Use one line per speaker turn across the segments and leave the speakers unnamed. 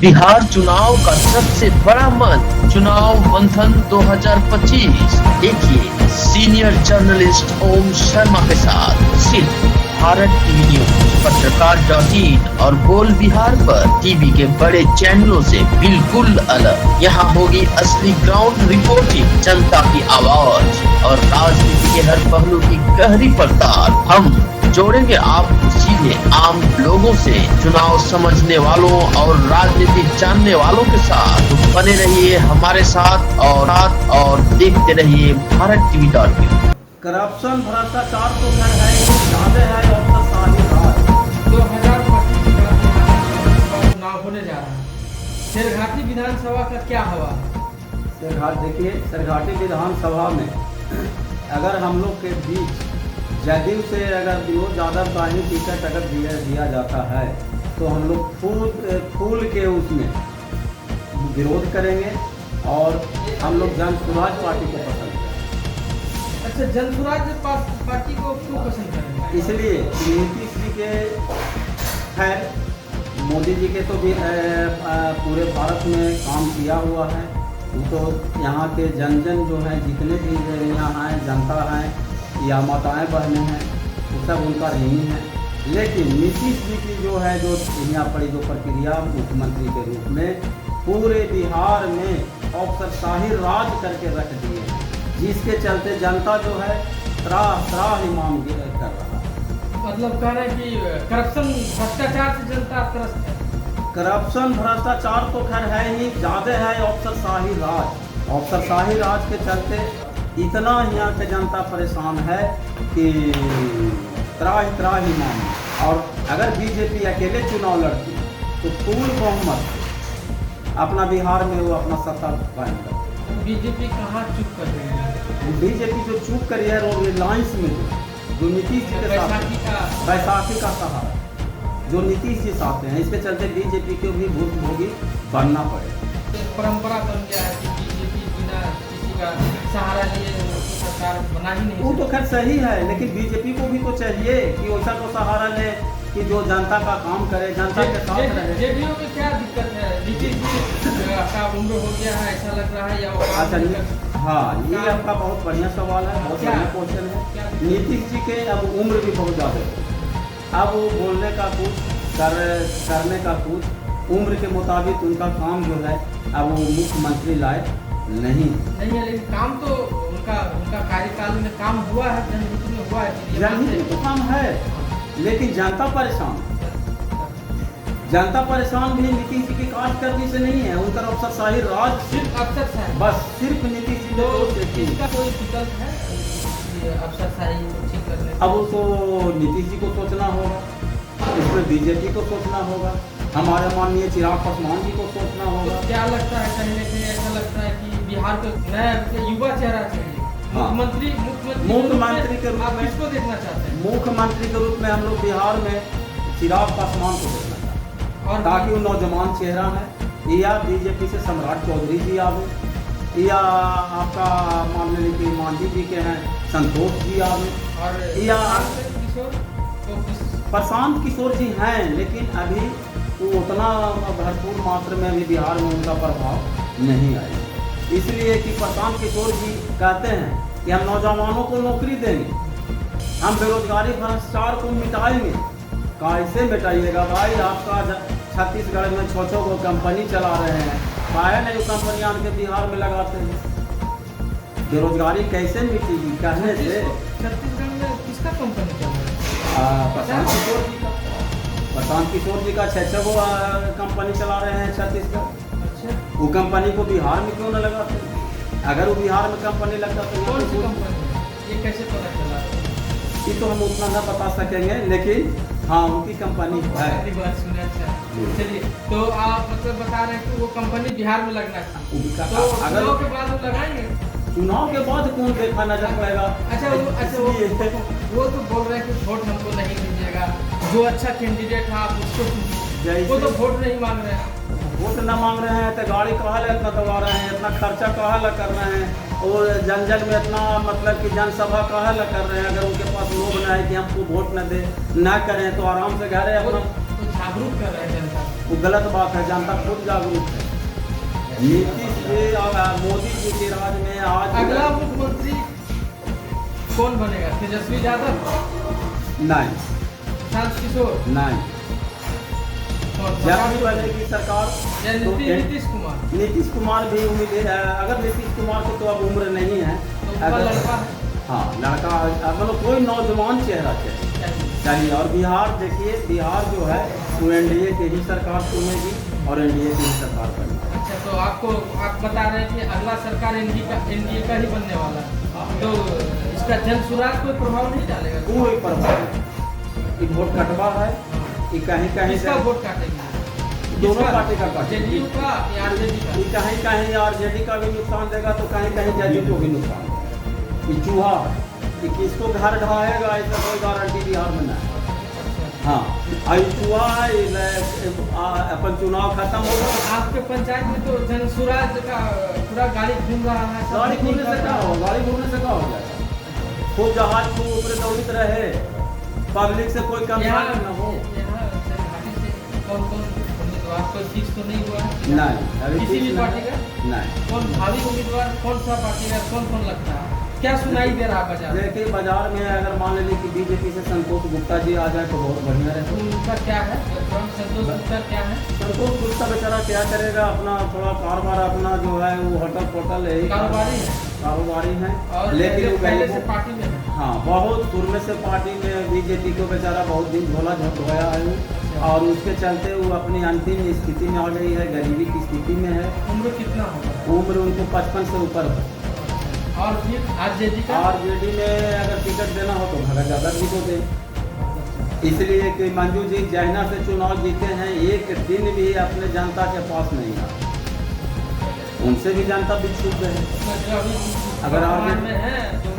बिहार चुनाव का सबसे बड़ा मंच चुनाव मंथन 2025। देखिए सीनियर जर्नलिस्ट ओम शर्मा के साथ सिर्फ भारत टीवी न्यूज, पत्रकार.in और बोल बिहार पर टीवी के बड़े चैनलों से बिल्कुल अलग। यहाँ होगी असली ग्राउंड रिपोर्टिंग, जनता की आवाज और राजनीति के हर पहलू की गहरी पड़ताल। हम जोड़ेंगे आपको सीधे आम लोगों से, चुनाव समझने वालों और राजनीति जानने वालों के साथ। तो बने रहिए हमारे साथ और देखते रहिए भारत टीवी.in।
करप्शन भ्रष्टाचार तो खैर है ही, ज्यादा है और शाही राज।
2025 का चुनाव होने जा रहा है। शेरघाटी विधानसभा का क्या हवा?
देखिए शेरघाटी विधानसभा में अगर हम लोग के बीच जदयू से अगर विनोद यादव का ही टिकट अगर दिया जाता है तो हम लोग फूल के उसमें विरोध करेंगे और हम लोग जन स्वराज पार्टी को पसंद करेंगे।
अच्छा, जन स्वराज पार्टी को क्यों पसंद करेंगे?
इसलिए नीतीश जी के खैर मोदी जी के तो भी पूरे भारत में काम किया हुआ है। वो तो यहाँ के जन जो है, जितने भी यहाँ हैं जनता हैं या माताएं बहनें हैं, वो सब उनका ऋणी है। लेकिन नीतीश जी की जो है, जो यहाँ पड़ी जो प्रक्रिया मुख्यमंत्री के रूप में पूरे बिहार में अफसरशाही राज करके रख दिए हैं, जिसके चलते जनता जो है त्राह मांग कर रहा है।
मतलब कह रहे हैं कि करप्शन भ्रष्टाचार से जनता त्रस्त है।
करप्शन भ्रष्टाचार तो खैर है ही, ज़्यादा है अफसरशाही राज। अफसरशाही राज के चलते इतना यहाँ की जनता परेशान है कि त्राही मांग। और अगर बीजेपी अकेले चुनाव लड़ती तो पूर्ण बहुमत अपना बिहार में वो अपना सत्ता कायम कर।
बीजेपी कहाँ चुप कर रही है?
बीजेपी जो चुप करी है रोड रिलायंस में जो नीतीश जी के साथ बैसाखी का सहारा जो नीतीश जी साथ हैं, इसके चलते बीजेपी को भी भुगतान बनना पड़े।
परंपरा बन गया है कि बीजेपी बिना किसी का सहारा लिए सरकार बना ही नहीं।
वो तो खैर सही है, लेकिन बीजेपी को भी तो चाहिए कि वैसा तो सहारा ले कि जो जनता का काम करे, जनता के साथ रहे।
जेडीयू में क्या दिक्कत है? नीतीश जी का उम्र हो गया है ऐसा लग रहा है, या
अच्छा हाँ, ये आपका बहुत बढ़िया सवाल है, बहुत बढ़िया क्वेश्चन है। नीतीश जी के अब उम्र भी बहुत ज़्यादा है। अब वो बोलने का कुछ करने का कुछ, उम्र के मुताबिक उनका काम जो है अब वो मुख्यमंत्री लायक नहीं
है। लेकिन काम तो उनका कार्यकाल में काम हुआ है, जनहित में हुआ है।
जनहित में तो काम है, लेकिन जनता परेशान भी नीतीश जी की कार्यकर्मी से नहीं है। उनका अफसरशाही राज
सिर्फ अफसरशाही,
बस सिर्फ नीतीश जी ने
इसका कोई विकल्प है अफसरशाही को ठीक करने?
अब उसको नीतीश जी को सोचना होगा, इसमें बीजेपी को सोचना होगा, हमारे माननीय चिराग पासवान जी को सोचना होगा।
तो क्या लगता है, कहीं ना कहीं ऐसा लगता है कि बिहार को नया युवा चेहरा चाहिए?
हाँ। मुख्यमंत्री के रूप में
किसको देखना चाहते हैं?
मुख्यमंत्री के रूप में हम लोग बिहार में चिराग पासवान को देखना चाहते हैं, और ताकि वो नौजवान चेहरा है, या बीजेपी से सम्राट चौधरी जी आवे, या आपका मान लीजिए मांझी जी के हैं संतोष जी आवे,
और
या
प्रशांत
किशोर जी हैं, लेकिन अभी वो उतना भरपूर मात्रा में अभी बिहार में उनका प्रभाव नहीं आया। इसलिए कि प्रशांत किशोर जी कहते हैं कि हम नौजवानों को नौकरी देंगे, हम बेरोजगारी भ्रष्टाचार को मिटाएंगे। कैसे मिटाइएगा भाई? आपका छत्तीसगढ़ में 6 को कंपनी चला रहे हैं, काहे नहीं वो कंपनी आन के बिहार में लगाते हैं? बेरोजगारी कैसे मिटेगी? कहने से
छत्तीसगढ़ में किसका कंपनी चल रहा है?
प्रशांत किशोर जी का 6 को कंपनी चला रहे हैं छत्तीसगढ़।
अच्छा,
वो कंपनी को बिहार में क्यों न लगाते? अगर वो बिहार में कंपनी लगता तो
कौन सी कंपनी है? ये कैसे पता चला?
ये तो हम उतना न बता सकेंगे, लेकिन हाँ उनकी कंपनी है।
बात सुने। अच्छा चलिए, तो आप मतलब बता रहे हैं कि वो कंपनी बिहार में लगना चाहिए, तो
अगर
चुनाव के बाद वो लगाएंगे?
चुनाव के बाद कौन देखा नजर पाएगा?
अच्छा वो तो बोल रहे हैं कि वोट हमको नहीं दीजिएगा, जो अच्छा कैंडिडेट है आप उसको चुनिए। वो तो वोट नहीं मांग रहे हैं।
वोट न मांग रहे हैं तो गाड़ी कहाँ इतना दबा रहे हैं, इतना खर्चा कहाँ कर रहे हैं, और जन में इतना मतलब कि जनसभा कहाँ कर रहे हैं? अगर उनके पास लोभ न है कि हमको वोट न दे न करें तो आराम से घर है अपना।
जागरूक कर रहे हैं जनता को।
वो गलत बात है, जनता खुद जागरूक है। नीतीश जी और मोदी जी के राज में आज
अगला मुख्यमंत्री कौन बनेगा? तेजस्वी यादव,
नहीं
शांत किशोर,
नहीं,
और
जब भी बनेगी सरकार
या
तो
नीतीश कुमार,
नीतीश कुमार भी उम्मीद है। अगर नीतीश कुमार को तो अब उम्र नहीं है,
तो उनका
अगर
लड़का है
हाँ लड़का मतलब कोई नौजवान चेहरा चाहिए। और बिहार देखिए, बिहार जो है वो एनडीए की ही सरकार चुनेगी और एनडीए की ही सरकार बनेगी।
अच्छा, तो आप बता रहे हैं कि अगला सरकार एनडीए का ही बनने वाला है, तो इसका जन सुराज कोई प्रभाव नहीं डालेगा?
कोई प्रभाव नहीं। ये वोट कटवा है, ये कहीं कहीं
किसका वोट काटेंगे?
दोनों पार्टी का काटेंगे।
जेडीयू का या आरजेडी का?
ये कहीं कहीं आरजेडी का भी नुकसान देगा तो कहीं कहीं जेडीयू को भी नुकसान देगा। ये चूहा ये किसको घर ढाएगा ऐसा कोई गारंटी बिहार में नहीं। हाँ, आई चूहा अपन चुनाव खत्म हो गया।
आपके पंचायत में तो जन सुराज का पूरा गाड़ी घूम रहा है।
गाड़ी घूमने से क्या हो, गाड़ी घूमने से क्या हो जाएगा? खूब जहाज खूब ऊपर दौड़ित रहे, पब्लिक से कोई कम
यहाँ
न हो।
यहाँ घाटी से कौन उम्मीदवार कोई फिक्स तो नहीं हुआ है?
नहीं, अभी
किसी भी
फिक्स
पार्टी का?
नहीं।
कौन भावी उम्मीदवार कौन सा पार्टी का कौन लगता है? क्या सुनाई दे रहा है बाजार?
देखिए बाजार में अगर मान लीजिए कि बीजेपी से संतोष गुप्ता जी आ जाए तो बहुत बढ़िया रहता।
उनका क्या है? संतोष गुप्ता क्या है?
संतोष गुप्ता बेचारा क्या करेगा, अपना थोड़ा कारोबार अपना जो है वो होटल फोटल है,
कारोबारी है
कारोबारी है,
और
लेकिन
पहले
वो
से पार्टी में है।
हाँ बहुत शुरू से पार्टी में बीजेपी को बेचारा बहुत दिन झोला धोया है वो, और उसके चलते वो अपनी अंतिम स्थिति में आ गई है, गरीबी की स्थिति में है।
उम्र कितना होगा?
उम्र उनको 55 से ऊपर है।
और फिर आरजेडी का?
आरजेडी में अगर टिकट देना हो तो भगत ज्यादा जी को दे, इसलिए कि मंजू जी जैना से चुनाव जीते हैं, एक दिन भी अपने जनता के पास नहीं आए, उनसे भी जनता भी छूट गए। अगर
वर्तमान में है जो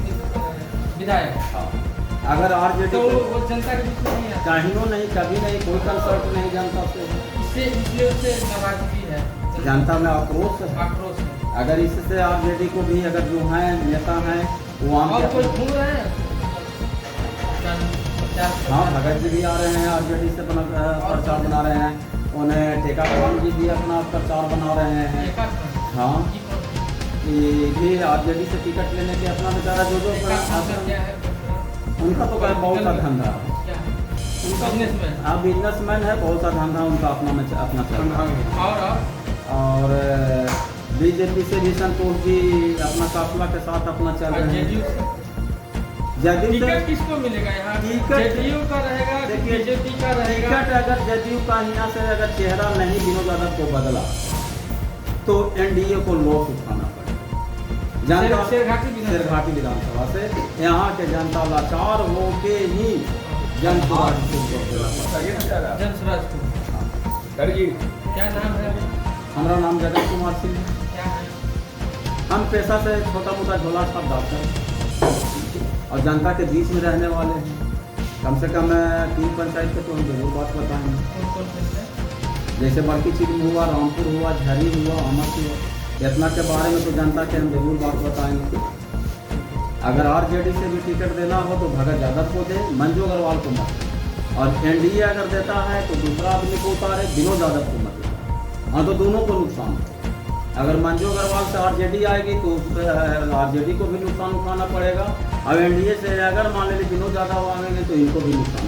विधायक,
अगर आरजेडी
तो वो जनता के बीच में नहीं आता,
कहीं नहीं, कभी नहीं, कोई कंसल्ट नहीं जनता से,
इसलिए उससे नाराजगी है,
जनता में आक्रोश है।
आक्रोश है।
अगर इससे आरजेडी को भी अगर जो है नेता हैं वो आम
और कोई घूम रहे हैं?
हाँ भगत जी भी आ रहे हैं, आरजेडी से अपना प्रचार बना रहे हैं, उन्हें टेका खान जी भी अपना प्रचार बना रहे हैं। हाँ, ये भी आरजेडी से टिकट लेने के अपना बेचारा जो उनका तो क्या बहुत सा धंधा है, उनका बिजनेसमैन है, बहुत सा धंधा उनका अपना चल रहा है। और बीजेपी से भी संतोष जी अपना काफिला के साथ अपना चल रहे हैं। जदयू
टिकट किसको मिलेगा यहाँ? जेडीयू का रहेगा, बीजेपी का रहेगा?
टिकट अगर जदयू का यहाँ से अगर चेहरा नहीं विनोद यादव को बदला तो एनडीए को लॉस उठाना पड़ेगा। शेरघाटी विधानसभा से यहाँ के जनता लाचार होके ही जन
जनसुराज को। क्या नाम है?
हमारा नाम जगत कुमार सिंह है।
क्या है?
हम पेशा से छोटा मोटा झोला छाप डालते और जनता के बीच में रहने वाले हैं। कम से कम 3 पंचायत पे तो हम जरूर बात बताएंगे।
कौन पंचायत?
जैसे बड़की चिकन हुआ, रामपुर हुआ, झरी हुआ, अमर हुआ, इतना के बारे में तो जनता के हम जरूर बात बताएंगे। अगर आरजेडी से भी टिकट देना हो तो भगत यादव को दे, मंजू अग्रवाल को मत, और एनडीए अगर देता है तो दूसरा आदमी को उतारे, विनोद यादव को मत। हाँ, तो दोनों को नुकसान है। अगर मंजू अग्रवाल से आरजेडी आएगी तो आरजेडी को भी नुकसान उठाना पड़ेगा, और एनडीए से अगर मान लीजिए विनोद यादव आएंगे तो इनको भी नुकसान